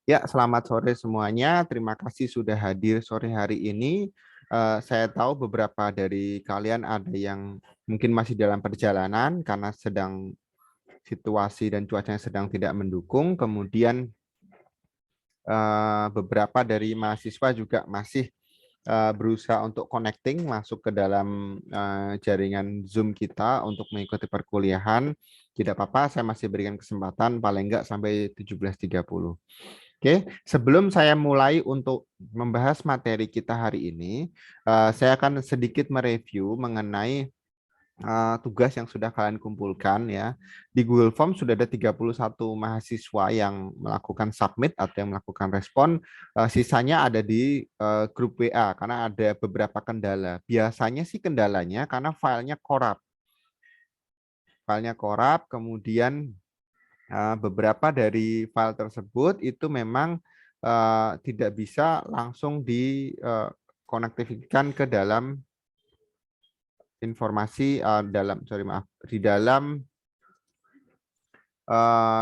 Ya, selamat sore semuanya. Terima kasih sudah hadir sore hari ini. Saya tahu beberapa dari kalian ada yang mungkin masih dalam perjalanan karena sedang situasi dan cuacanya sedang tidak mendukung. Kemudian beberapa dari mahasiswa juga masih berusaha untuk connecting masuk ke dalam jaringan Zoom kita untuk mengikuti perkuliahan. Tidak apa-apa, saya masih berikan kesempatan paling enggak sampai 17.30. Oke, sebelum saya mulai untuk membahas materi kita hari ini, saya akan sedikit mereview mengenai tugas yang sudah kalian kumpulkan ya. Di Google Form sudah ada 31 mahasiswa yang melakukan submit atau yang melakukan respon. Sisanya ada di grup WA karena ada beberapa kendala. Biasanya sih kendalanya karena filenya korup. Filenya korup, kemudian beberapa dari file tersebut itu memang tidak bisa langsung dikonektivikan ke dalam informasi di dalam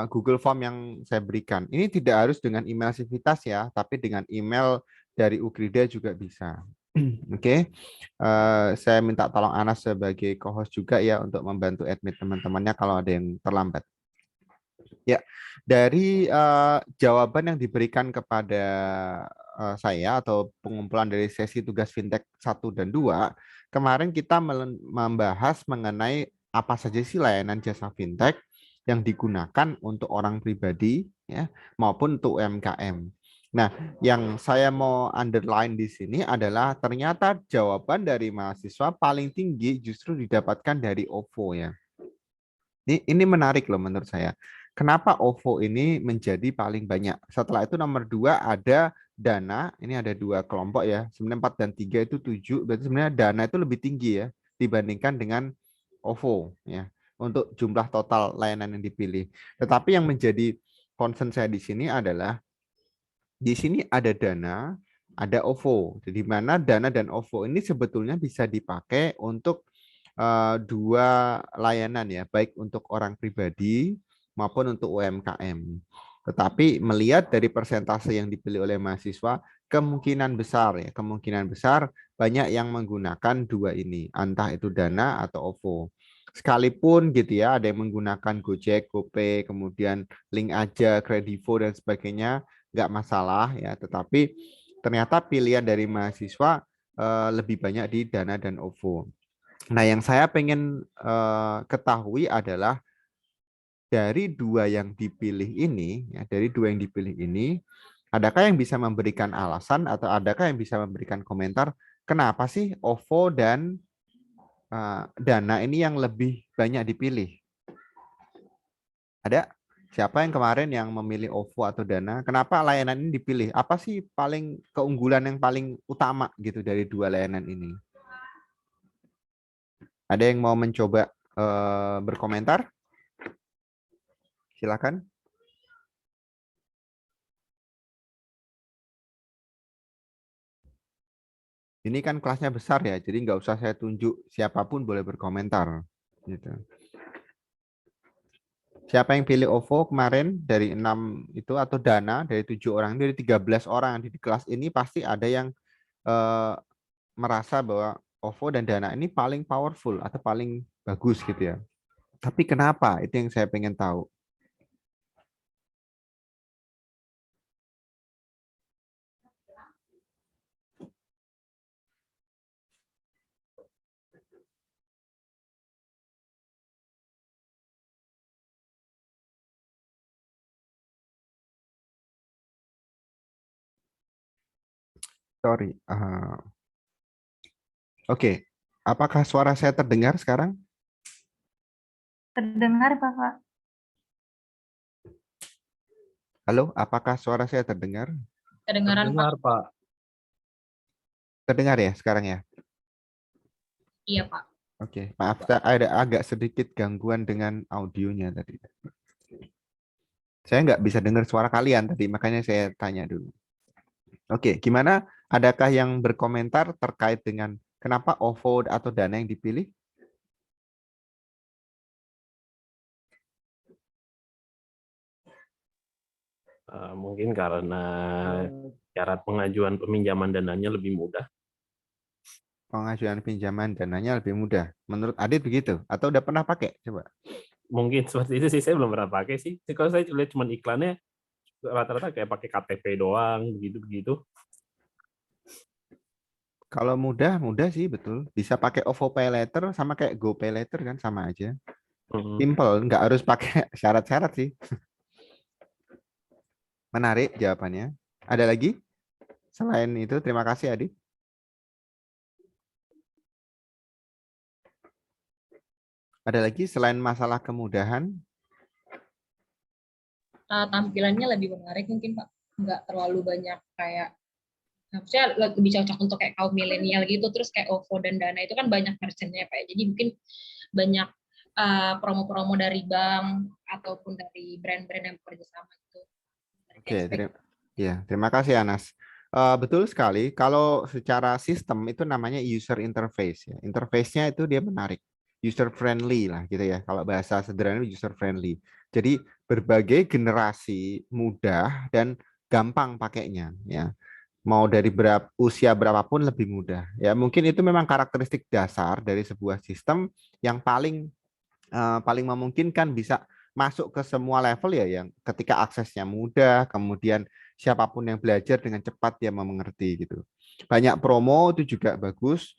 Google Form yang saya berikan. Ini tidak harus dengan email Civitas ya, tapi dengan email dari Ukrida juga bisa. Oke, saya minta tolong Anas sebagai co-host juga ya untuk membantu admit teman-temannya kalau ada yang terlambat. Ya, dari jawaban yang diberikan kepada saya atau pengumpulan dari sesi tugas fintech 1 dan 2, kemarin kita membahas mengenai apa saja sih layanan jasa fintech yang digunakan untuk orang pribadi ya maupun untuk UMKM. Nah, yang saya mau underline di sini adalah ternyata jawaban dari mahasiswa paling tinggi justru didapatkan dari OVO ya. Ini menarik loh menurut saya. Kenapa OVO ini menjadi paling banyak? Setelah itu nomor 2 ada Dana. Ini ada 2 kelompok ya. Sebenarnya 4 dan 3 itu 7. Berarti sebenarnya Dana itu lebih tinggi ya dibandingkan dengan OVO ya. Untuk jumlah total layanan yang dipilih. Tetapi yang menjadi concern saya di sini adalah di sini ada Dana, ada OVO. Jadi mana Dana dan OVO ini sebetulnya bisa dipakai untuk dua layanan ya, baik untuk orang pribadi maupun untuk UMKM. Tetapi melihat dari persentase yang dipilih oleh mahasiswa, kemungkinan besar banyak yang menggunakan dua ini, entah itu Dana atau OVO. Sekalipun gitu ya, ada yang menggunakan Gojek, GoPay, kemudian Link Aja, Kredivo dan sebagainya, nggak masalah ya. Tetapi ternyata pilihan dari mahasiswa lebih banyak di Dana dan OVO. Nah, yang saya pengen ketahui adalah dari dua yang dipilih ini, adakah yang bisa memberikan alasan atau adakah yang bisa memberikan komentar kenapa sih OVO dan Dana ini yang lebih banyak dipilih? Ada? Siapa yang kemarin yang memilih OVO atau Dana? Kenapa layanan ini dipilih? Apa sih paling keunggulan yang paling utama gitu dari dua layanan ini? Ada yang mau mencoba berkomentar? Silakan. Ini kan kelasnya besar ya, jadi nggak usah saya tunjuk, siapapun boleh berkomentar. Gitu. Siapa yang pilih OVO kemarin dari 6 itu atau Dana dari 7 orang, dari 13 orang yang di kelas ini pasti ada yang eh, merasa bahwa OVO dan Dana ini paling powerful atau paling bagus gitu ya. Tapi kenapa? Itu yang saya pengen tahu. Sorry. Oke. Apakah suara saya terdengar sekarang? Terdengar, Bapak. Halo, apakah suara saya terdengar? Kedengaran, Pak. Pak. Terdengar ya sekarang ya? Iya, Pak. Oke, maaf, ada agak sedikit gangguan dengan audionya tadi. Saya nggak bisa dengar suara kalian tadi, makanya saya tanya dulu. Oke, gimana? Adakah yang berkomentar terkait dengan kenapa OVO atau Dana yang dipilih? Mungkin karena syarat pengajuan peminjaman dananya lebih mudah. Pengajuan pinjaman dananya lebih mudah. Menurut Adit begitu? Atau udah pernah pakai? Coba. Mungkin seperti itu sih, saya belum pernah pakai sih. Kalau saya lihat cuma iklannya rata-rata kayak pakai KTP doang, begitu-begitu. Kalau mudah sih betul. Bisa pakai OVO Pay Later sama kayak Go Pay Later kan sama aja. Simple, nggak harus pakai syarat-syarat sih. Menarik jawabannya. Ada lagi? Selain itu, terima kasih Adit. Ada lagi selain masalah kemudahan? Tampilannya lebih menarik mungkin Pak, nggak terlalu banyak kayak, saya lebih cocok untuk kayak kaum milenial gitu, terus kayak OVO dan Dana itu kan banyak merchantnya Pak, jadi mungkin banyak promo-promo dari bank ataupun dari brand-brand yang bekerja sama gitu. Oke, terima kasih Anas. Betul sekali. Kalau secara sistem itu namanya user interface ya. Interface-nya itu dia menarik, user friendly lah gitu ya. Kalau bahasa sederhana user friendly. Jadi berbagai generasi mudah dan gampang pakainya ya. Mau dari usia berapapun lebih mudah ya. Mungkin itu memang karakteristik dasar dari sebuah sistem yang paling memungkinkan bisa masuk ke semua level ya, yang ketika aksesnya mudah, kemudian siapapun yang belajar dengan cepat dia mengerti gitu. Banyak promo itu juga bagus,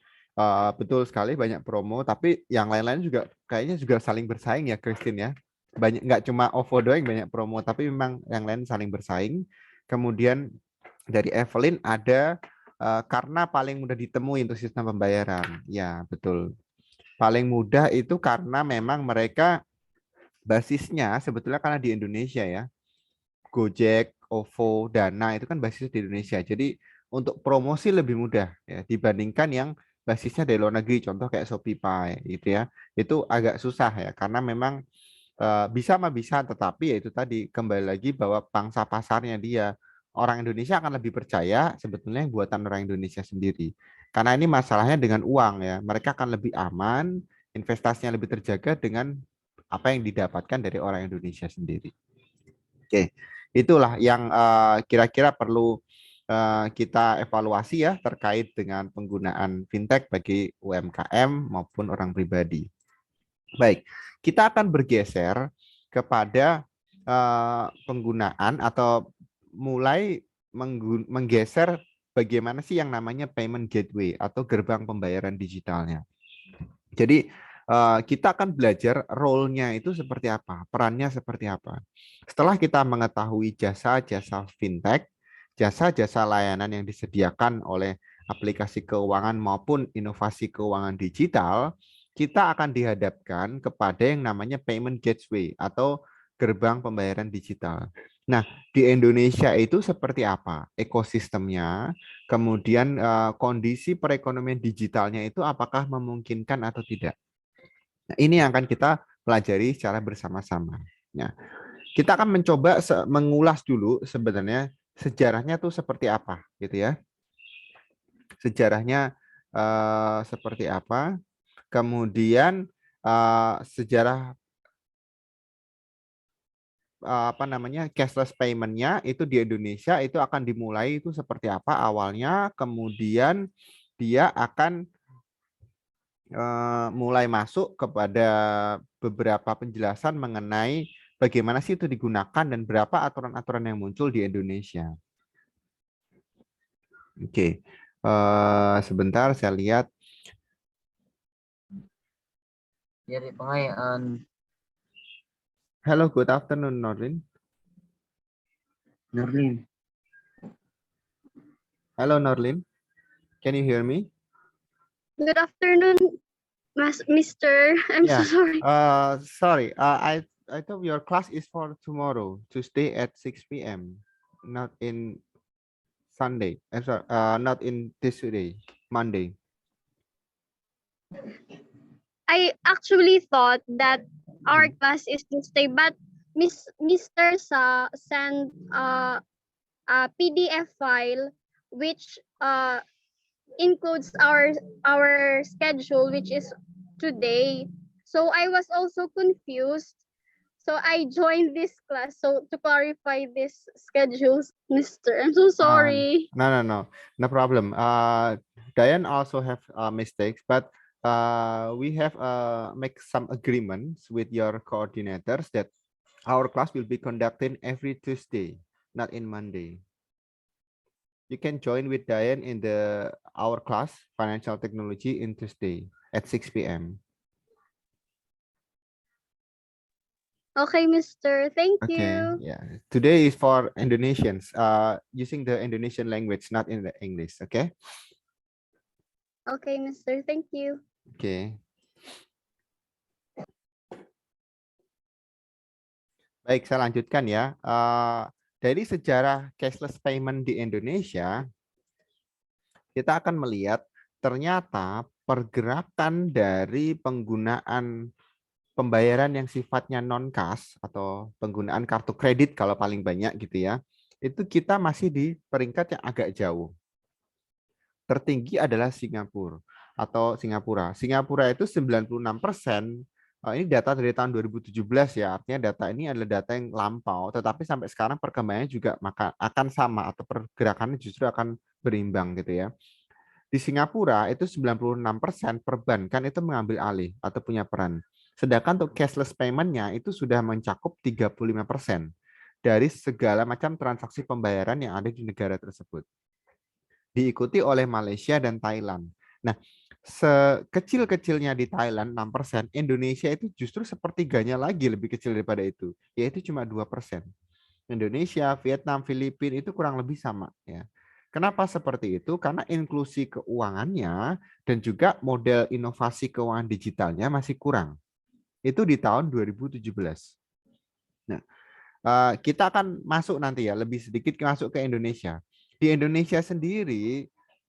betul sekali banyak promo, tapi yang lain-lain juga kayaknya juga saling bersaing ya Christine ya. Banyak, nggak cuma OVO doang banyak promo, tapi memang yang lain saling bersaing. Kemudian dari Evelyn ada karena paling mudah ditemui untuk sistem pembayaran. Ya, betul. Paling mudah itu karena memang mereka basisnya sebetulnya karena di Indonesia ya. Gojek, OVO, Dana itu kan basis di Indonesia. Jadi untuk promosi lebih mudah ya dibandingkan yang basisnya dari luar negeri, contoh kayak Shopify gitu ya. Itu agak susah ya karena memang bisa mah bisa, tetapi ya itu tadi kembali lagi bahwa pangsa pasarnya dia orang Indonesia akan lebih percaya sebetulnya yang buatan orang Indonesia sendiri. Karena ini masalahnya dengan uang ya, mereka akan lebih aman, investasinya lebih terjaga dengan apa yang didapatkan dari orang Indonesia sendiri. Oke, itulah yang kira-kira perlu kita evaluasi ya terkait dengan penggunaan fintech bagi UMKM maupun orang pribadi. Baik, kita akan bergeser kepada penggunaan atau mulai menggeser bagaimana sih yang namanya payment gateway atau gerbang pembayaran digitalnya. Jadi kita akan belajar role-nya itu seperti apa, perannya seperti apa. Setelah kita mengetahui jasa-jasa fintech, jasa-jasa layanan yang disediakan oleh aplikasi keuangan maupun inovasi keuangan digital, kita akan dihadapkan kepada yang namanya payment gateway atau gerbang pembayaran digital. Nah, di Indonesia itu seperti apa ekosistemnya, kemudian kondisi perekonomian digitalnya itu apakah memungkinkan atau tidak. Nah, ini yang akan kita pelajari secara bersama-sama. Nah, kita akan mencoba mengulas dulu sebenarnya sejarahnya tuh seperti apa gitu ya. Sejarahnya seperti apa, kemudian sejarah apa namanya cashless payment-nya itu di Indonesia itu akan dimulai itu seperti apa awalnya, kemudian dia akan mulai masuk kepada beberapa penjelasan mengenai bagaimana sih itu digunakan dan berapa aturan-aturan yang muncul di Indonesia. Oke, sebentar saya lihat. Jadi pengayaan. Hello, good afternoon, Norlin. Norlin. Hello, Norlin. Can you hear me? Good afternoon, Mr. I'm so sorry. Sorry. I thought your class is for tomorrow, Tuesday at 6 p.m. Not in Sunday. I'm sorry. Not in this day, Monday. I actually thought that our class is Tuesday, but Mr. sent a PDF file which includes our schedule, which is today. So I was also confused So I joined this class. So to clarify this schedules, Mr. I'm so sorry. No problem. Diane also have mistakes, but we have make some agreements with your coordinators that our class will be conducted every Tuesday, not in Monday. You can join with Diane in our class financial technology in Tuesday at 6 p.m. Okay, Mr. Thank Okay, you. yeah. Today is for Indonesians, using the Indonesian language, not in the English. Okay. Okay, Mr. Thank you. Oke. Baik, saya lanjutkan ya. Dari sejarah cashless payment di Indonesia, kita akan melihat ternyata pergerakan dari penggunaan pembayaran yang sifatnya non-cash atau penggunaan kartu kredit kalau paling banyak gitu ya, itu kita masih di peringkat yang agak jauh. Tertinggi adalah Singapura. Singapura itu 96%. Ini data dari tahun 2017 ya, artinya data ini adalah data yang lampau, tetapi sampai sekarang perkembangannya juga akan sama atau pergerakannya justru akan berimbang gitu ya. Di Singapura itu 96% perbankan itu mengambil alih atau punya peran. Sedangkan untuk cashless payment-nya itu sudah mencakup 35% dari segala macam transaksi pembayaran yang ada di negara tersebut. Diikuti oleh Malaysia dan Thailand. Nah, sekecil-kecilnya di Thailand 6%, Indonesia itu justru sepertiganya lagi lebih kecil daripada itu, yaitu cuma 2%. Indonesia, Vietnam, Filipina itu kurang lebih sama ya. Kenapa seperti itu? Karena inklusi keuangannya dan juga model inovasi keuangan digitalnya masih kurang. Itu di tahun 2017. Nah, kita akan masuk nanti ya, lebih sedikit masuk ke Indonesia. Di Indonesia sendiri,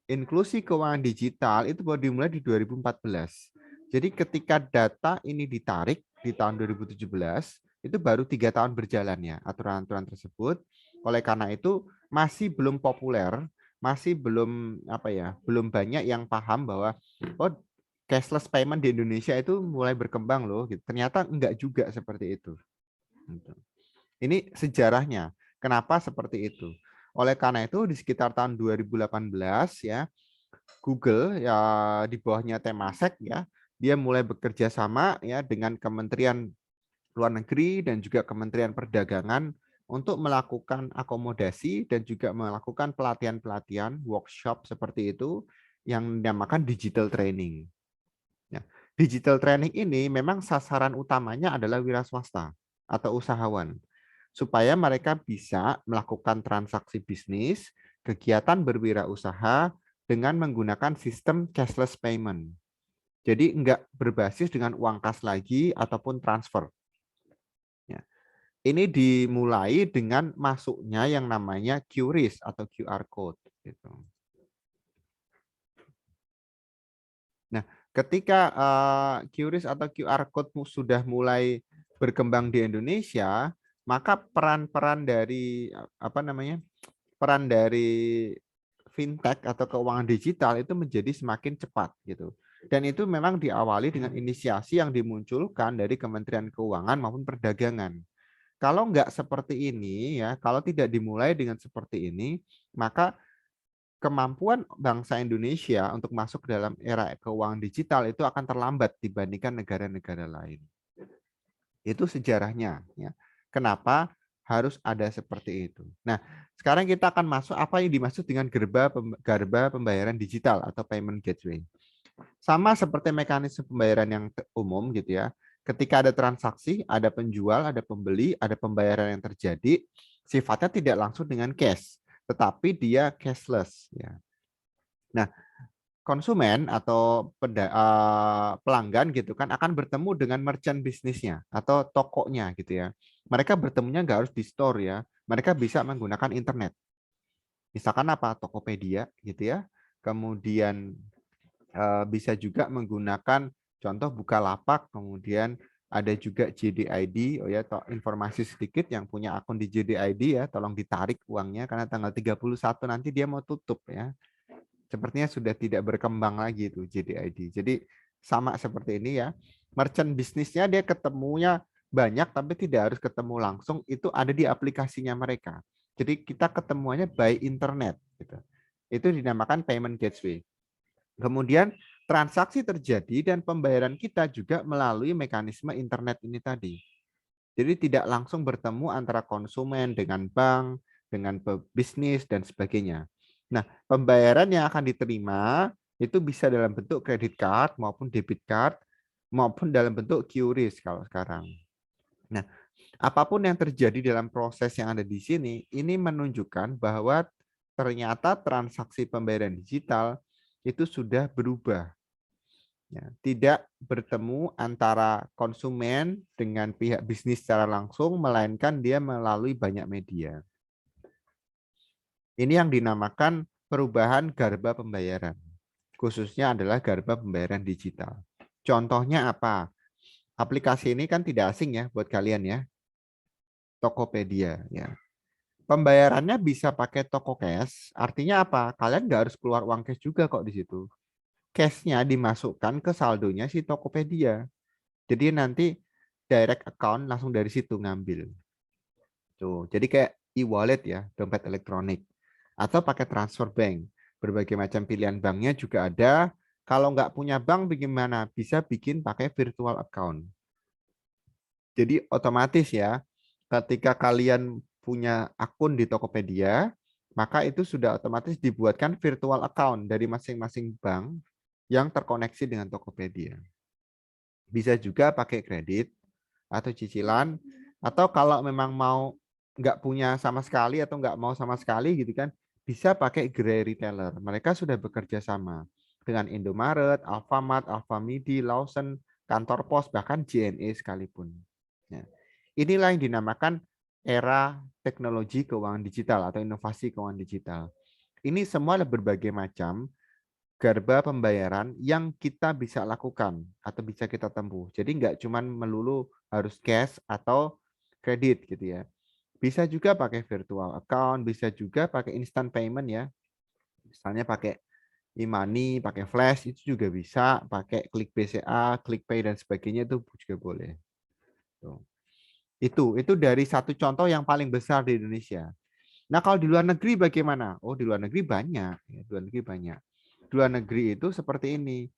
inklusi keuangan digital itu baru dimulai di 2014. Jadi ketika data ini ditarik di tahun 2017, itu baru 3 tahun berjalan ya aturan-aturan tersebut. Oleh karena itu masih belum populer, masih belum belum banyak yang paham bahwa cashless payment di Indonesia itu mulai berkembang loh. Gitu. Ternyata enggak juga seperti itu. Ini sejarahnya. Kenapa seperti itu? Oleh karena itu di sekitar tahun 2018 ya, Google ya di bawahnya Temasek ya, dia mulai bekerja sama ya dengan Kementerian Luar Negeri dan juga Kementerian Perdagangan untuk melakukan akomodasi dan juga melakukan pelatihan-pelatihan workshop seperti itu yang dinamakan digital training. Ya, digital training ini memang sasaran utamanya adalah wira swasta atau usahawan, supaya mereka bisa melakukan transaksi bisnis, kegiatan berwirausaha dengan menggunakan sistem cashless payment. Jadi enggak berbasis dengan uang kas lagi ataupun transfer. Ya. Ini dimulai dengan masuknya yang namanya QRIS atau QR code. Gitu. Nah, ketika QRIS atau QR code sudah mulai berkembang di Indonesia, maka peran-peran dari peran dari fintech atau keuangan digital itu menjadi semakin cepat gitu. Dan itu memang diawali dengan inisiasi yang dimunculkan dari Kementerian Keuangan maupun Perdagangan. Kalau nggak seperti ini ya, kalau tidak dimulai dengan seperti ini, maka kemampuan bangsa Indonesia untuk masuk dalam era keuangan digital itu akan terlambat dibandingkan negara-negara lain. Itu sejarahnya ya. Kenapa harus ada seperti itu. Nah, sekarang kita akan masuk apa yang dimaksud dengan gerba pembayaran digital atau payment gateway. Sama seperti mekanisme pembayaran yang umum gitu ya. Ketika ada transaksi, ada penjual, ada pembeli, ada pembayaran yang terjadi, sifatnya tidak langsung dengan cash, tetapi dia cashless ya. Nah, konsumen atau pelanggan gitu kan akan bertemu dengan merchant bisnisnya atau tokonya gitu ya. Mereka bertemunya nggak harus di store ya. Mereka bisa menggunakan internet. Misalkan apa? Tokopedia gitu ya. Kemudian bisa juga menggunakan contoh Bukalapak, kemudian ada juga JDID. Oh ya, informasi sedikit yang punya akun di JDID ya, tolong ditarik uangnya karena tanggal 31 nanti dia mau tutup ya. Sepertinya sudah tidak berkembang lagi itu JDID. Jadi sama seperti ini ya. Merchant bisnisnya dia ketemunya banyak tapi tidak harus ketemu langsung, itu ada di aplikasinya mereka. Jadi kita ketemuannya by internet gitu. Itu dinamakan payment gateway. Kemudian transaksi terjadi dan pembayaran kita juga melalui mekanisme internet ini tadi. Jadi tidak langsung bertemu antara konsumen dengan bank, dengan bisnis dan sebagainya. Nah, pembayaran yang akan diterima itu bisa dalam bentuk credit card maupun debit card maupun dalam bentuk QRIS kalau sekarang. Nah, apapun yang terjadi dalam proses yang ada di sini, ini menunjukkan bahwa ternyata transaksi pembayaran digital itu sudah berubah. Ya, tidak bertemu antara konsumen dengan pihak bisnis secara langsung, melainkan dia melalui banyak media. Ini yang dinamakan perubahan garba pembayaran. Khususnya adalah garba pembayaran digital. Contohnya apa? Aplikasi ini kan tidak asing ya buat kalian ya. Tokopedia ya. Pembayarannya bisa pakai toko cash, artinya apa? Kalian nggak harus keluar uang cash juga kok di situ. Cash-nya dimasukkan ke saldonya si Tokopedia. Jadi nanti direct account langsung dari situ ngambil. Tuh, jadi kayak e-wallet ya, dompet elektronik. Atau pakai transfer bank. Berbagai macam pilihan banknya juga ada. Kalau nggak punya bank bagaimana? Bisa bikin pakai virtual account. Jadi otomatis ya, ketika kalian punya akun di Tokopedia, maka itu sudah otomatis dibuatkan virtual account dari masing-masing bank yang terkoneksi dengan Tokopedia. Bisa juga pakai kredit atau cicilan, atau kalau memang mau nggak punya sama sekali atau nggak mau sama sekali gitu kan, bisa pakai gerai retailer. Mereka sudah bekerja sama dengan Indomaret, Alfamart, Alfamidi, Lawson, kantor pos, bahkan JNE sekalipun. Nah, inilah yang dinamakan era teknologi keuangan digital atau inovasi keuangan digital. Ini semua ada berbagai macam garba pembayaran yang kita bisa lakukan atau bisa kita tempuh. Jadi nggak cuma melulu harus cash atau kredit gitu ya. Bisa juga pakai virtual account, bisa juga pakai instant payment ya. Misalnya pakai e-money, pakai flash itu juga bisa, pakai klik BCA, klik pay dan sebagainya itu juga boleh. Tuh. Itu dari satu contoh yang paling besar di Indonesia. Nah, kalau di luar negeri bagaimana? Oh, di luar negeri banyak. Di luar negeri banyak. Di luar negeri itu seperti ini.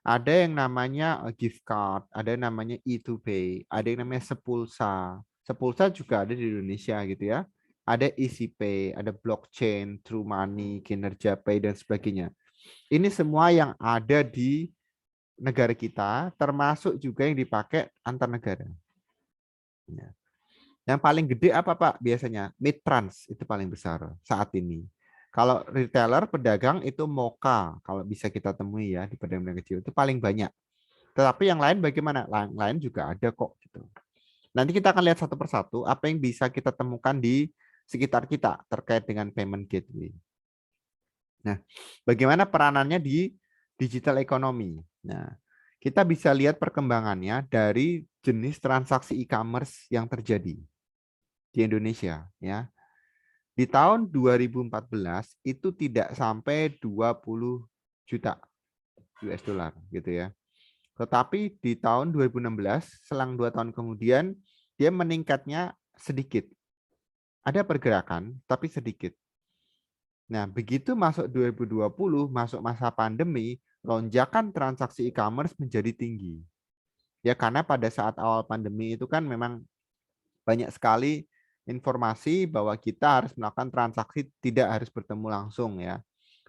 Ada yang namanya gift card, ada yang namanya E2Pay, ada yang namanya Sepulsa. Sepulsa juga ada di Indonesia gitu ya. Ada EasyPay, ada blockchain, True Money, Kinerja Pay dan sebagainya. Ini semua yang ada di negara kita, termasuk juga yang dipakai antar negara. Yang paling gede apa Pak biasanya? Midtrans itu paling besar saat ini. Kalau retailer, pedagang itu Moka. Kalau bisa kita temui ya di pedagang kecil itu paling banyak. Tetapi yang lain bagaimana? Yang lain juga ada kok. Gitu. Nanti kita akan lihat satu persatu apa yang bisa kita temukan di sekitar kita terkait dengan payment gateway. Nah, bagaimana peranannya di digital economy? Nah, kita bisa lihat perkembangannya dari jenis transaksi e-commerce yang terjadi di Indonesia ya. Di tahun 2014 itu tidak sampai 20 juta US dollar gitu ya. Tetapi di tahun 2016 selang 2 tahun kemudian dia meningkatnya sedikit. Ada pergerakan tapi sedikit. Nah, begitu masuk 2020, masuk masa pandemi, lonjakan transaksi e-commerce menjadi tinggi. Ya karena pada saat awal pandemi itu kan memang banyak sekali informasi bahwa kita harus melakukan transaksi tidak harus bertemu langsung ya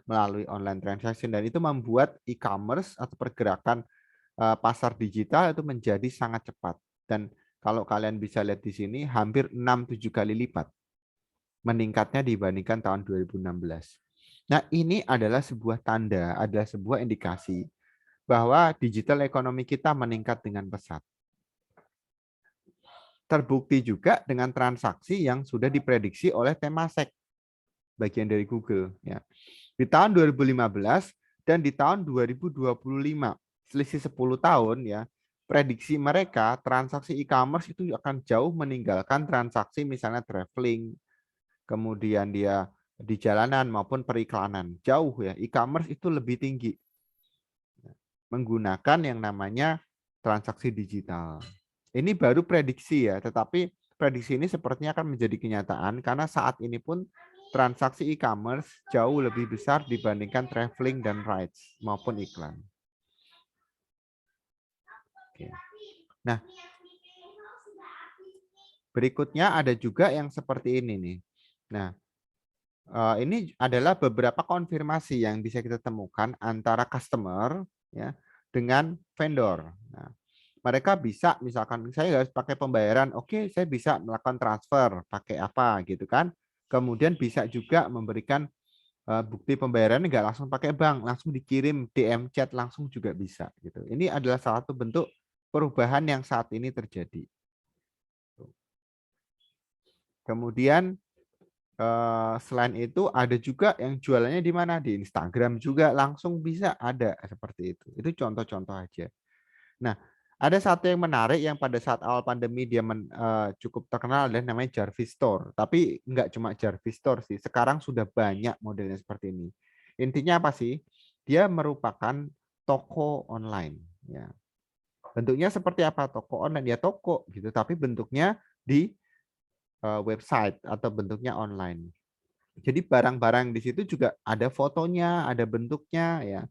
melalui online transaction, dan itu membuat e-commerce atau pergerakan pasar digital itu menjadi sangat cepat. Dan kalau kalian bisa lihat di sini hampir 6-7 kali lipat meningkatnya dibandingkan tahun 2016. Nah, ini adalah sebuah tanda, adalah sebuah indikasi bahwa digital ekonomi kita meningkat dengan pesat. Terbukti juga dengan transaksi yang sudah diprediksi oleh Temasek, bagian dari Google. Ya. Di tahun 2015 dan di tahun 2025, selisih 10 tahun, ya, prediksi mereka transaksi e-commerce itu akan jauh meninggalkan transaksi misalnya traveling, kemudian dia di jalanan maupun periklanan. Jauh ya, e-commerce itu lebih tinggi menggunakan yang namanya transaksi digital. Ini baru prediksi ya, tetapi prediksi ini sepertinya akan menjadi kenyataan karena saat ini pun transaksi e-commerce jauh lebih besar dibandingkan traveling dan rides maupun iklan. Oke. Nah, berikutnya ada juga yang seperti ini nih. Nah, ini adalah beberapa konfirmasi yang bisa kita temukan antara customer ya dengan vendor. Nah, mereka bisa misalkan saya harus pakai pembayaran, oke, saya bisa melakukan transfer pakai apa gitu kan. Kemudian bisa juga memberikan bukti pembayaran nggak langsung pakai bank, langsung dikirim DM chat langsung juga bisa gitu. Ini adalah salah satu bentuk perubahan yang saat ini terjadi. Kemudian selain itu ada juga yang jualannya di mana? Di Instagram juga langsung bisa ada seperti itu. Itu contoh-contoh aja. Nah, ada satu yang menarik yang pada saat awal pandemi dia cukup terkenal dan namanya Jarvis Store. Tapi nggak cuma Jarvis Store sih. Sekarang sudah banyak modelnya seperti ini. Intinya apa sih? Dia merupakan toko online. Ya. Bentuknya seperti apa? Toko online ya toko gitu. Tapi bentuknya di website atau bentuknya online. Jadi barang-barang di situ juga ada fotonya, ada bentuknya ya.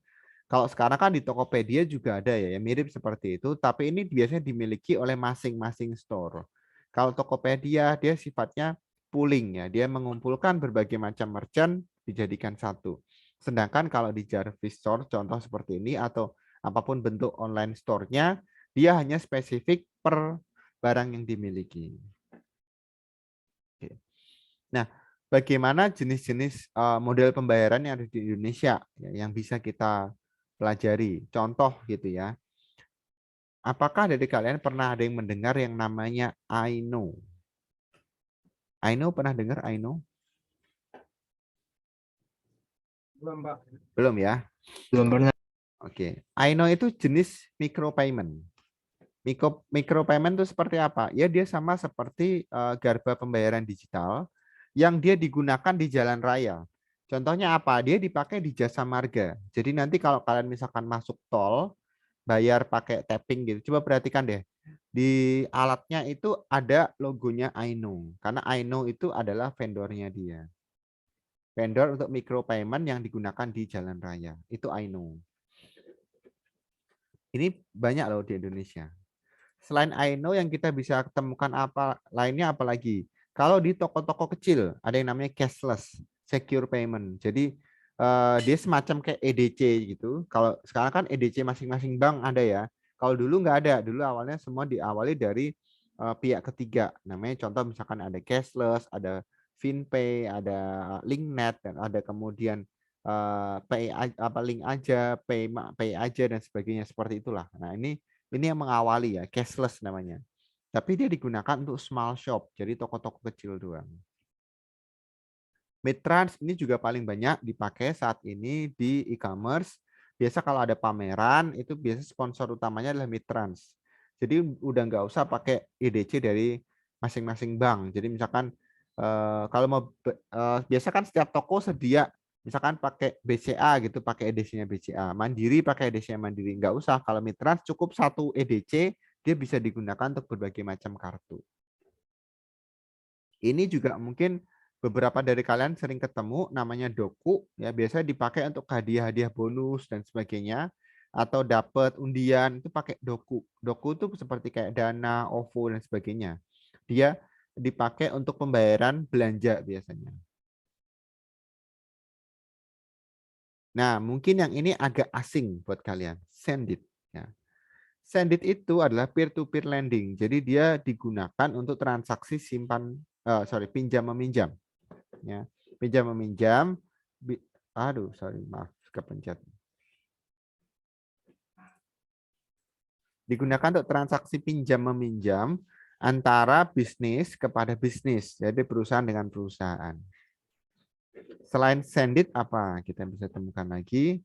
Kalau sekarang kan di Tokopedia juga ada ya, mirip seperti itu, tapi ini biasanya dimiliki oleh masing-masing store. Kalau Tokopedia dia sifatnya pooling ya, dia mengumpulkan berbagai macam merchant dijadikan satu. Sedangkan kalau di Jarvis Store contoh seperti ini atau apapun bentuk online store-nya, dia hanya spesifik per barang yang dimiliki. Nah, bagaimana jenis-jenis model pembayaran yang ada di Indonesia ya, yang bisa kita pelajari? Contoh gitu ya. Apakah dari kalian pernah ada yang mendengar yang namanya Aino? Aino pernah dengar Aino? Belum, Pak. Belum ya? Belum pernah. Oke. Aino itu jenis micropayment. Micropayment itu seperti apa? Ya dia sama seperti garba pembayaran digital yang dia digunakan di jalan raya. Contohnya apa? Dia dipakai di jasa marga. Jadi nanti kalau kalian misalkan masuk tol, bayar pakai tapping gitu. Coba perhatikan deh. Di alatnya itu ada logonya Aino. Karena Aino itu adalah vendornya dia. Vendor untuk micropayment yang digunakan di jalan raya. Itu Aino. Ini banyak loh di Indonesia. Selain Aino yang kita bisa temukan apa lainnya apalagi? Kalau di toko-toko kecil ada yang namanya cashless secure payment. Jadi dia semacam kayak EDC gitu. Kalau sekarang kan EDC masing-masing bank ada ya. Kalau dulu nggak ada. Dulu awalnya semua diawali dari pihak ketiga. Namanya contoh misalkan ada cashless, ada FinPay, ada Linknet, dan ada kemudian pay apa link aja, pay aja dan sebagainya seperti itulah. Nah ini yang mengawali ya, cashless namanya. Tapi dia digunakan untuk small shop, jadi toko-toko kecil doang. Midtrans ini juga paling banyak dipakai saat ini di e-commerce. Biasa kalau ada pameran, itu biasa sponsor utamanya adalah Midtrans. Jadi udah nggak usah pakai EDC dari masing-masing bank. Jadi misalkan kalau mau biasa kan setiap toko sedia misalkan pakai BCA gitu, pakai EDC-nya BCA. Mandiri pakai EDC-nya Mandiri. Nggak usah. Kalau Midtrans cukup satu EDC, dia bisa digunakan untuk berbagai macam kartu. Ini juga mungkin beberapa dari kalian sering ketemu namanya doku. Ya, biasanya dipakai untuk hadiah-hadiah bonus dan sebagainya. Atau dapat undian, itu pakai doku. Doku itu seperti kayak Dana, OVO, dan sebagainya. Dia dipakai untuk pembayaran belanja biasanya. Nah, mungkin yang ini agak asing buat kalian. Sendit. Ya. Sendit itu adalah peer-to-peer lending. Jadi dia digunakan untuk transaksi pinjam meminjam. Ya, pinjam meminjam. Maaf, kepencet. Digunakan untuk transaksi pinjam meminjam antara bisnis kepada bisnis. Jadi perusahaan dengan perusahaan. Selain Sendit apa kita bisa temukan lagi?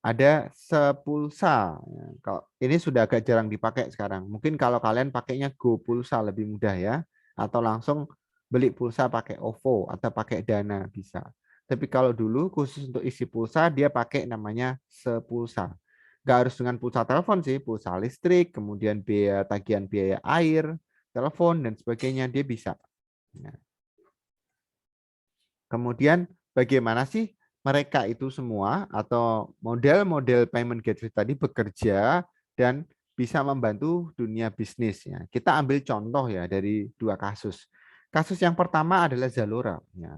Ada Sepulsa. Kalau ini sudah agak jarang dipakai sekarang. Mungkin kalau kalian pakainya GoPulsa lebih mudah ya, atau langsung beli pulsa pakai OVO atau pakai Dana bisa. Tapi kalau dulu khusus untuk isi pulsa dia pakai namanya Sepulsa. nggak harus dengan pulsa telepon sih, pulsa listrik, kemudian biaya tagihan biaya air, telepon dan sebagainya dia bisa. Nah, kemudian bagaimana sih mereka itu semua atau model-model payment gateway tadi bekerja dan bisa membantu dunia bisnis ya. Kita ambil contoh ya dari 2 kasus. Kasus yang pertama adalah Zalora ya.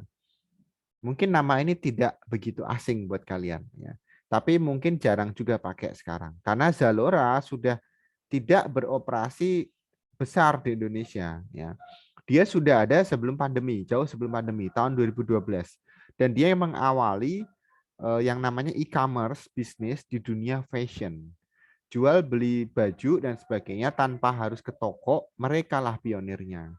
Mungkin nama ini tidak begitu asing buat kalian ya. Tapi mungkin jarang juga pakai sekarang karena Zalora sudah tidak beroperasi besar di Indonesia ya. Dia sudah ada sebelum pandemi, jauh sebelum pandemi, tahun 2012. Dan dia yang mengawali yang namanya e-commerce bisnis di dunia fashion. Jual beli baju dan sebagainya tanpa harus ke toko, mereka lah pionirnya.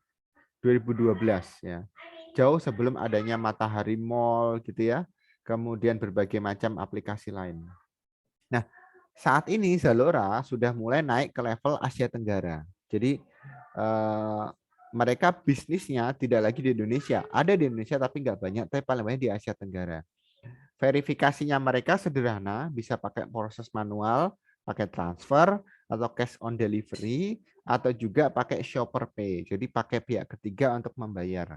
2012 ya. Jauh sebelum adanya Matahari Mall gitu ya. Kemudian berbagai macam aplikasi lain. Nah, saat ini Zalora sudah mulai naik ke level Asia Tenggara. Jadi mereka bisnisnya tidak lagi di Indonesia. Ada di Indonesia tapi nggak banyak, tapi paling banyak di Asia Tenggara. Verifikasinya mereka sederhana, bisa pakai proses manual, pakai transfer, atau cash on delivery, atau juga pakai shopper pay. Jadi pakai pihak ketiga untuk membayar.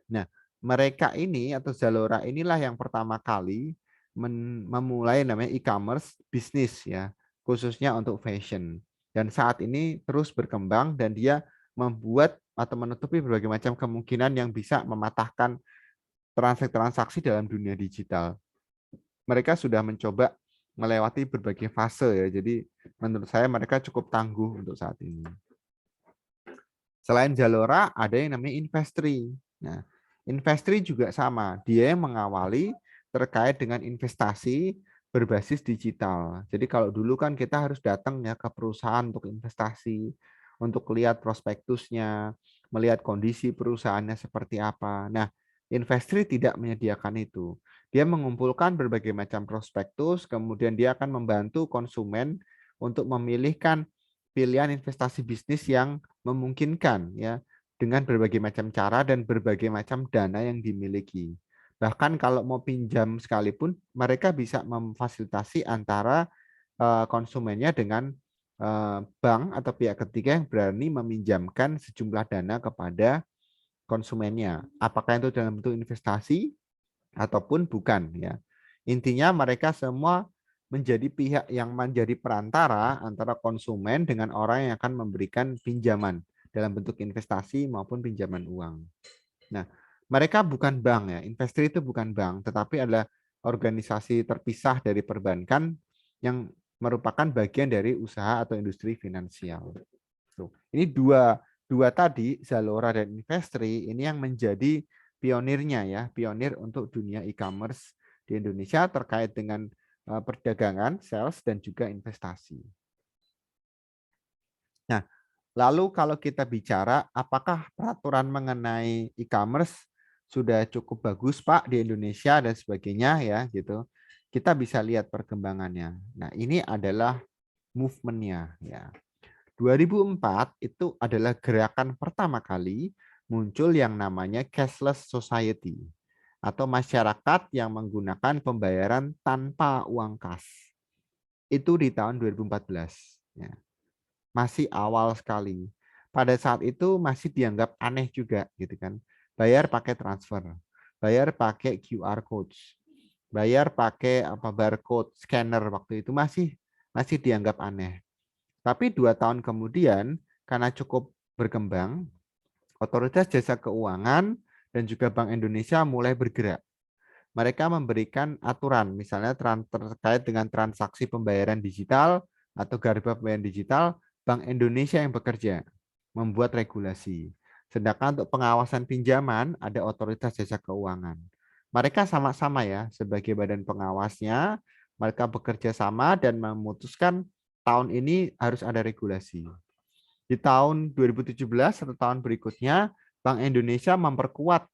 Nah, mereka ini atau Zalora inilah yang pertama kali memulai namanya e-commerce bisnis ya, khususnya untuk fashion. Dan saat ini terus berkembang dan dia membuat atau menutupi berbagai macam kemungkinan yang bisa mematahkan transaksi dalam dunia digital. Mereka sudah mencoba melewati berbagai fase ya. Jadi menurut saya mereka cukup tangguh untuk saat ini. Selain Zalora ada yang namanya Investri. Nah, Investri juga sama. Dia yang mengawali terkait dengan investasi berbasis digital. Jadi kalau dulu kan kita harus datang ya ke perusahaan untuk investasi, untuk lihat prospektusnya, melihat kondisi perusahaannya seperti apa. Nah, Investri tidak menyediakan itu. Dia mengumpulkan berbagai macam prospektus, kemudian dia akan membantu konsumen untuk memilihkan pilihan investasi bisnis yang memungkinkan ya dengan berbagai macam cara dan berbagai macam dana yang dimiliki. Bahkan kalau mau pinjam sekalipun mereka bisa memfasilitasi antara konsumennya dengan bank atau pihak ketiga yang berani meminjamkan sejumlah dana kepada konsumennya. Apakah itu dalam bentuk investasi ataupun bukan ya. Intinya mereka semua menjadi pihak yang menjadi perantara antara konsumen dengan orang yang akan memberikan pinjaman dalam bentuk investasi maupun pinjaman uang. Nah, mereka bukan bank ya. Investor itu bukan bank, tetapi adalah organisasi terpisah dari perbankan yang merupakan bagian dari usaha atau industri finansial. Tuh. Ini dua tadi, Zalora dan Investri, ini yang menjadi pionirnya ya, pionir untuk dunia e-commerce di Indonesia terkait dengan perdagangan, sales, dan juga investasi. Nah, lalu kalau kita bicara apakah peraturan mengenai e-commerce sudah cukup bagus Pak di Indonesia dan sebagainya ya gitu. Kita bisa lihat perkembangannya. Nah, ini adalah movement-nya ya. 2004 itu adalah gerakan pertama kali muncul yang namanya cashless society atau masyarakat yang menggunakan pembayaran tanpa uang kas. Itu di tahun 2014 ya. Masih awal sekali. Pada saat itu masih dianggap aneh juga gitu kan. Bayar pakai transfer, bayar pakai QR codes, bayar pakai barcode scanner waktu itu masih dianggap aneh. Tapi 2 tahun kemudian karena cukup berkembang, Otoritas Jasa Keuangan dan juga Bank Indonesia mulai bergerak. Mereka memberikan aturan misalnya terkait dengan transaksi pembayaran digital atau garba pembayaran digital. Bank Indonesia yang bekerja membuat regulasi. Sedangkan untuk pengawasan pinjaman ada Otoritas Jasa Keuangan. Mereka sama-sama ya sebagai badan pengawasnya, mereka bekerja sama dan memutuskan tahun ini harus ada regulasi. Di tahun 2017 atau tahun berikutnya, Bank Indonesia memperkuat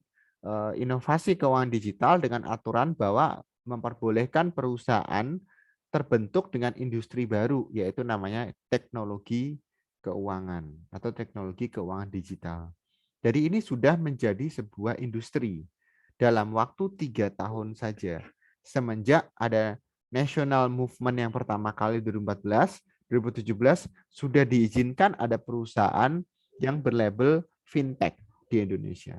inovasi keuangan digital dengan aturan bahwa memperbolehkan perusahaan terbentuk dengan industri baru, yaitu namanya teknologi keuangan atau teknologi keuangan digital. Jadi ini sudah menjadi sebuah industri dalam waktu 3 tahun saja. Semenjak ada national movement yang pertama kali 2014, 2017 sudah diizinkan ada perusahaan yang berlabel fintech di Indonesia.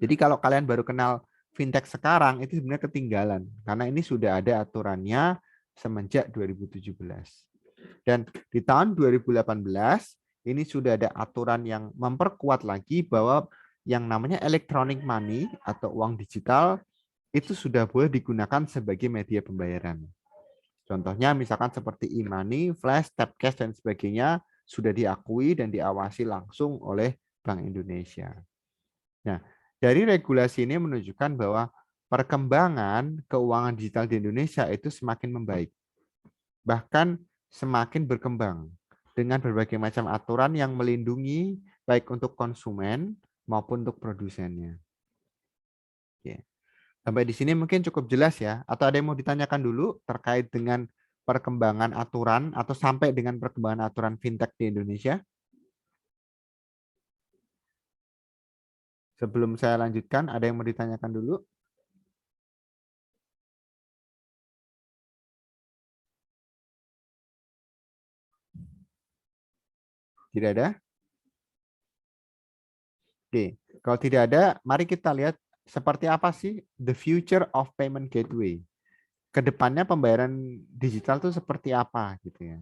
Jadi kalau kalian baru kenal fintech sekarang itu sebenarnya ketinggalan karena ini sudah ada aturannya semenjak 2017. Dan di tahun 2018 ini sudah ada aturan yang memperkuat lagi bahwa yang namanya electronic money atau uang digital itu sudah boleh digunakan sebagai media pembayaran. Contohnya misalkan seperti e-money, flash, tap cash, dan sebagainya sudah diakui dan diawasi langsung oleh Bank Indonesia. Nah, dari regulasi ini menunjukkan bahwa perkembangan keuangan digital di Indonesia itu semakin membaik. Bahkan semakin berkembang dengan berbagai macam aturan yang melindungi baik untuk konsumen maupun untuk produsennya. Oke. Sampai di sini mungkin cukup jelas ya. Atau ada yang mau ditanyakan dulu terkait dengan perkembangan aturan atau sampai dengan perkembangan aturan fintech di Indonesia? Sebelum saya lanjutkan, ada yang mau ditanyakan dulu? Tidak ada? Oke, kalau tidak ada, mari kita lihat seperti apa sih the future of payment gateway. Kedepannya pembayaran digital itu seperti apa gitu ya.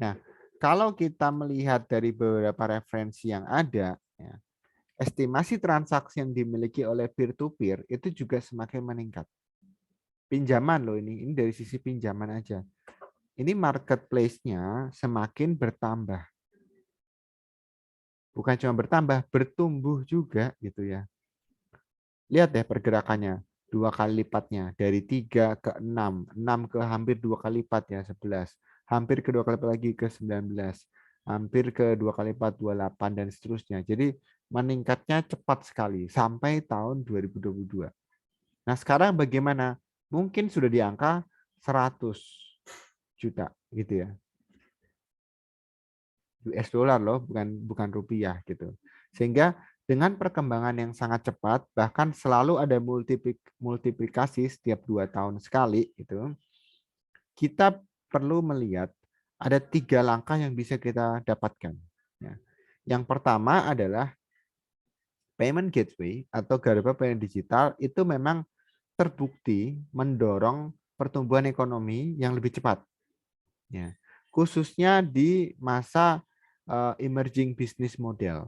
Nah, kalau kita melihat dari beberapa referensi yang ada, ya, estimasi transaksi yang dimiliki oleh peer-to-peer itu juga semakin meningkat. Pinjaman loh ini dari sisi pinjaman aja. Ini marketplace-nya semakin bertambah. Bukan cuma bertambah, bertumbuh juga gitu ya. Lihat deh pergerakannya, 2 kali lipatnya. Dari 3 ke 6, 6 ke hampir 2 kali lipat ya, 11. Hampir ke 2 kali lipat lagi ke 19. Hampir ke 2 kali lipat 28 dan seterusnya. Jadi meningkatnya cepat sekali sampai tahun 2022. Nah sekarang bagaimana? Mungkin sudah di angka 100 juta gitu ya. US dollar loh, bukan rupiah gitu. Sehingga dengan perkembangan yang sangat cepat, bahkan selalu ada multiplikasi setiap 2 tahun sekali gitu. Kita perlu melihat ada 3 langkah yang bisa kita dapatkan. Ya. Yang pertama adalah payment gateway atau garda pembayaran digital itu memang terbukti mendorong pertumbuhan ekonomi yang lebih cepat. Ya. Khususnya di masa emerging business model.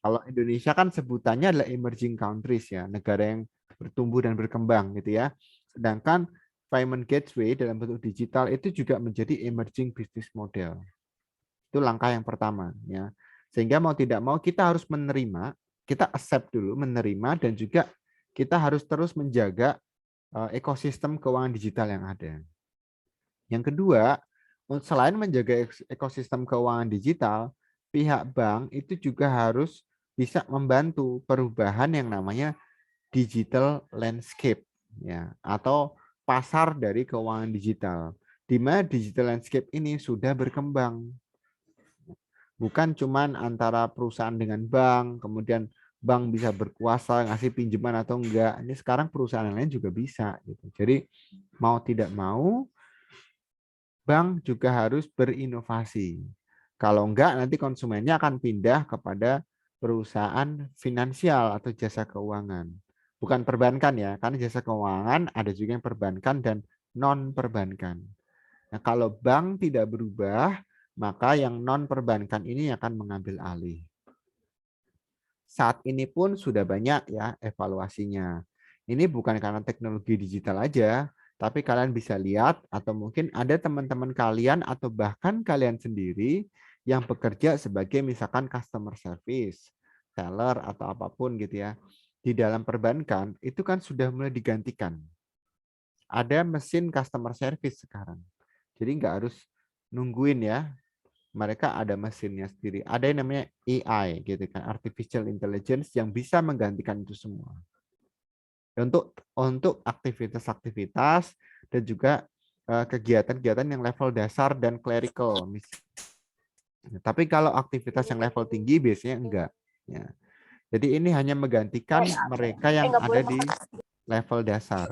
Kalau Indonesia kan sebutannya adalah emerging countries ya, negara yang bertumbuh dan berkembang gitu ya. Sedangkan payment gateway dalam bentuk digital itu juga menjadi emerging business model. Itu langkah yang pertama ya. Sehingga mau tidak mau kita harus menerima, kita accept dulu, menerima dan juga kita harus terus menjaga ekosistem keuangan digital yang ada. Yang kedua, selain menjaga ekosistem keuangan digital, pihak bank itu juga harus bisa membantu perubahan yang namanya digital landscape ya atau pasar dari keuangan digital. Di mana digital landscape ini sudah berkembang. Bukan cuman antara perusahaan dengan bank, kemudian bank bisa berkuasa ngasih pinjaman atau enggak. Ini sekarang perusahaan lain juga bisa gitu. Jadi mau tidak mau bank juga harus berinovasi. Kalau enggak, nanti konsumennya akan pindah kepada perusahaan finansial atau jasa keuangan. Bukan perbankan ya, karena jasa keuangan ada juga yang perbankan dan non-perbankan. Nah, kalau bank tidak berubah, maka yang non-perbankan ini akan mengambil alih. Saat ini pun sudah banyak ya evaluasinya. Ini bukan karena teknologi digital aja, tapi kalian bisa lihat atau mungkin ada teman-teman kalian atau bahkan kalian sendiri yang bekerja sebagai misalkan customer service, seller atau apapun gitu ya. Di dalam perbankan itu kan sudah mulai digantikan. Ada mesin customer service sekarang. Jadi nggak harus nungguin ya. Mereka ada mesinnya sendiri. Ada yang namanya AI gitu kan, artificial intelligence yang bisa menggantikan itu semua. Untuk aktivitas-aktivitas dan juga kegiatan-kegiatan yang level dasar dan clerical. Tapi kalau aktivitas yang level tinggi biasanya enggak. Ya. Jadi ini hanya menggantikan mereka yang ada di level dasar.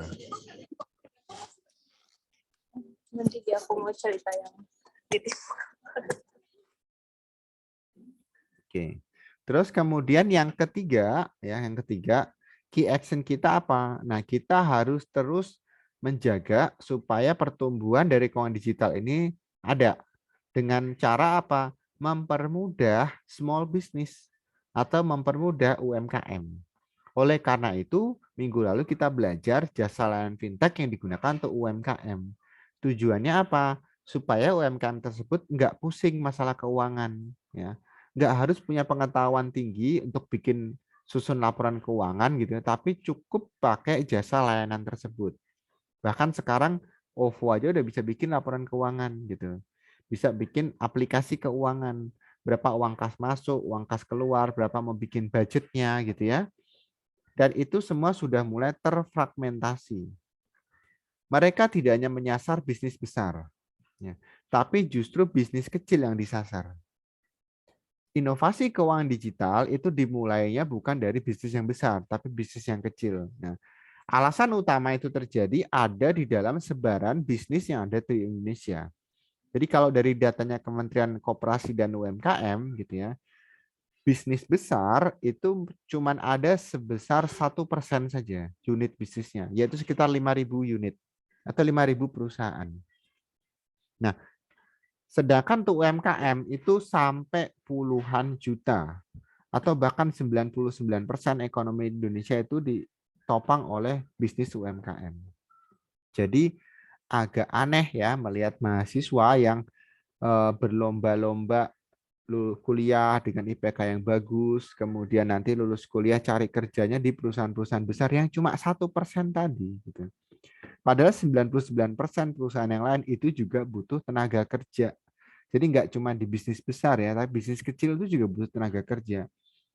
aku mau cerita yang ditipu. Oke. Terus kemudian yang ketiga, ya, yang ketiga, key action kita apa? Nah, kita harus terus menjaga supaya pertumbuhan dari keuangan digital ini ada. Dengan cara apa? Mempermudah small business atau mempermudah UMKM. Oleh karena itu, minggu lalu kita belajar jasa layanan fintech yang digunakan untuk UMKM. Tujuannya apa? Supaya UMKM tersebut nggak pusing masalah keuangan, ya. Nggak harus punya pengetahuan tinggi untuk bikin susun laporan keuangan gitu ya, tapi cukup pakai jasa layanan tersebut. Bahkan sekarang OVO aja udah bisa bikin laporan keuangan gitu. Bisa bikin aplikasi keuangan, berapa uang kas masuk, uang kas keluar, berapa mau bikin budgetnya gitu ya. Dan itu semua sudah mulai terfragmentasi. Mereka tidak hanya menyasar bisnis besar, ya, tapi justru bisnis kecil yang disasar. Inovasi keuangan digital itu dimulainya bukan dari bisnis yang besar, tapi bisnis yang kecil. Nah, alasan utama itu terjadi ada di dalam sebaran bisnis yang ada di Indonesia. Jadi kalau dari datanya Kementerian Koperasi dan UMKM gitu ya, bisnis besar itu cuman ada sebesar 1% saja unit bisnisnya, yaitu sekitar 5.000 unit atau 5.000 perusahaan. Nah, sedangkan untuk UMKM itu sampai puluhan juta atau bahkan 99% ekonomi Indonesia itu ditopang oleh bisnis UMKM. Jadi agak aneh ya melihat mahasiswa yang berlomba-lomba kuliah dengan IPK yang bagus, kemudian nanti lulus kuliah cari kerjanya di perusahaan-perusahaan besar yang cuma 1% tadi. Gitu. Padahal 99% perusahaan yang lain itu juga butuh tenaga kerja. Jadi nggak cuma di bisnis besar ya, tapi bisnis kecil itu juga butuh tenaga kerja.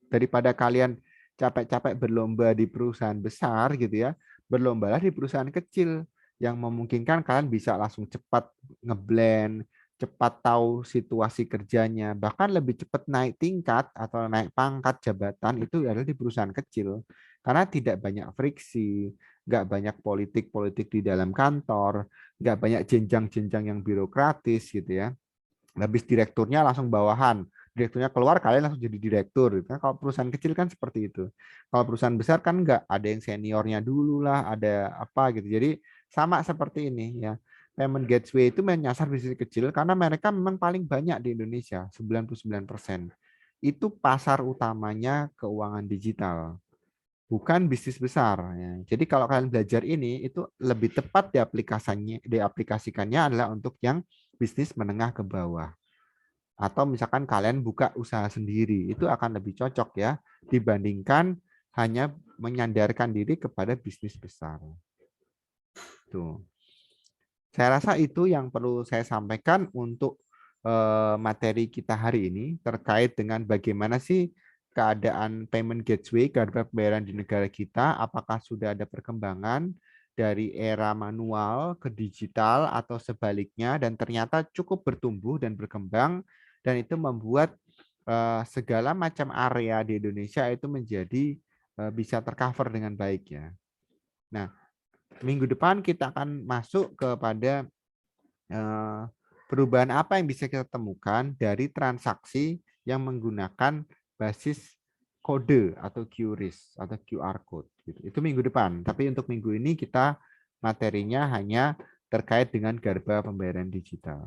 Daripada kalian capek-capek berlomba di perusahaan besar gitu ya, berlombalah di perusahaan kecil yang memungkinkan kalian bisa langsung cepat ngeblend, cepat tahu situasi kerjanya, bahkan lebih cepat naik tingkat atau naik pangkat jabatan itu ada di perusahaan kecil. Karena tidak banyak friksi, nggak banyak politik-politik di dalam kantor, nggak banyak jenjang-jenjang yang birokratis gitu ya. Habis direkturnya langsung bawahan, direkturnya keluar kalian langsung jadi direktur. Nah, kalau perusahaan kecil kan seperti itu. Kalau perusahaan besar kan nggak, ada yang seniornya dulu lah, ada apa gitu. Jadi sama seperti ini ya. Payment Gateway itu menyasar bisnis kecil karena mereka memang paling banyak di Indonesia, 99%. Itu pasar utamanya keuangan digital, bukan bisnis besar. Ya. Jadi kalau kalian belajar ini, itu lebih tepat diaplikasikannya adalah untuk yang bisnis menengah ke bawah. Atau misalkan kalian buka usaha sendiri, itu akan lebih cocok ya, dibandingkan hanya menyandarkan diri kepada bisnis besar. Tuh. Saya rasa itu yang perlu saya sampaikan untuk materi kita hari ini terkait dengan bagaimana sih keadaan payment gateway, garda pembayaran di negara kita, apakah sudah ada perkembangan dari era manual ke digital atau sebaliknya, dan ternyata cukup bertumbuh dan berkembang, dan itu membuat segala macam area di Indonesia itu menjadi bisa tercover dengan baik ya. Nah, minggu depan kita akan masuk kepada perubahan apa yang bisa kita temukan dari transaksi yang menggunakan basis kode atau QRIS atau QR code. Itu minggu depan. Tapi untuk minggu ini kita materinya hanya terkait dengan garba pembayaran digital.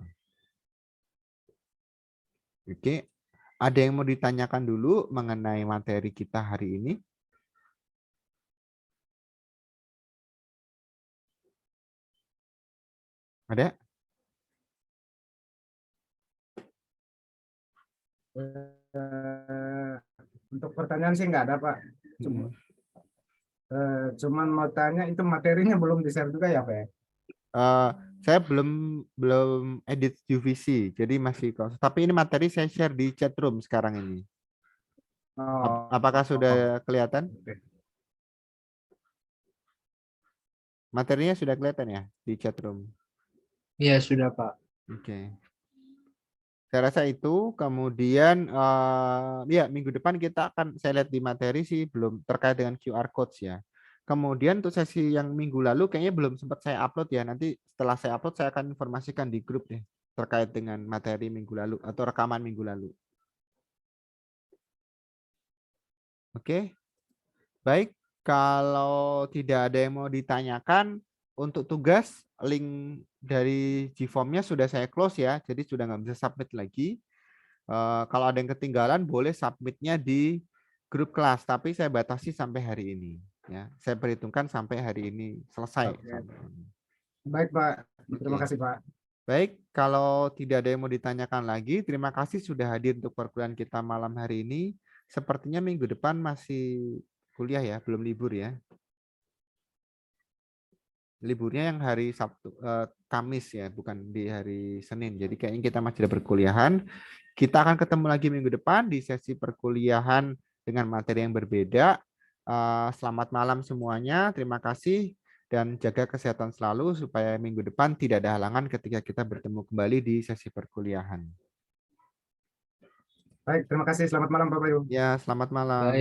Oke, ada yang mau ditanyakan dulu mengenai materi kita hari ini? Ada? Untuk pertanyaan sih nggak ada, Pak. Cuman mau tanya, itu materinya belum di-share juga ya, Pak? Saya belum edit UVC, jadi masih kosong. Tapi ini materi saya share di chat room sekarang ini. Apakah sudah kelihatan? Materinya sudah kelihatan ya di chat room? Iya, sudah, Pak. Oke. Saya rasa itu. Kemudian ya minggu depan kita akan, saya lihat di materi sih belum terkait dengan QR codes ya. Kemudian untuk sesi yang minggu lalu kayaknya belum sempat saya upload ya. Nanti setelah saya upload saya akan informasikan di grup deh terkait dengan materi minggu lalu atau rekaman minggu lalu. Oke. Baik, kalau tidak ada yang mau ditanyakan untuk tugas link dari Gform-nya sudah saya close ya. Jadi sudah nggak bisa submit lagi. Kalau ada yang ketinggalan boleh submitnya di grup kelas, tapi saya batasi sampai hari ini. Ya, saya perhitungkan sampai hari ini selesai. Oke. Baik, Pak. Terima Oke. kasih, Pak. Baik, kalau tidak ada yang mau ditanyakan lagi, terima kasih sudah hadir untuk perkuliahan kita malam hari ini. Sepertinya minggu depan masih kuliah ya, belum libur ya. Liburnya yang hari Sabtu, Kamis ya, bukan di hari Senin. Jadi kayaknya kita masih ada perkuliahan. Kita akan ketemu lagi minggu depan di sesi perkuliahan dengan materi yang berbeda. Selamat malam semuanya. Terima kasih dan jaga kesehatan selalu supaya minggu depan tidak ada halangan ketika kita bertemu kembali di sesi perkuliahan. Baik, terima kasih. Selamat malam, Bapak Ibu. Ya, selamat malam.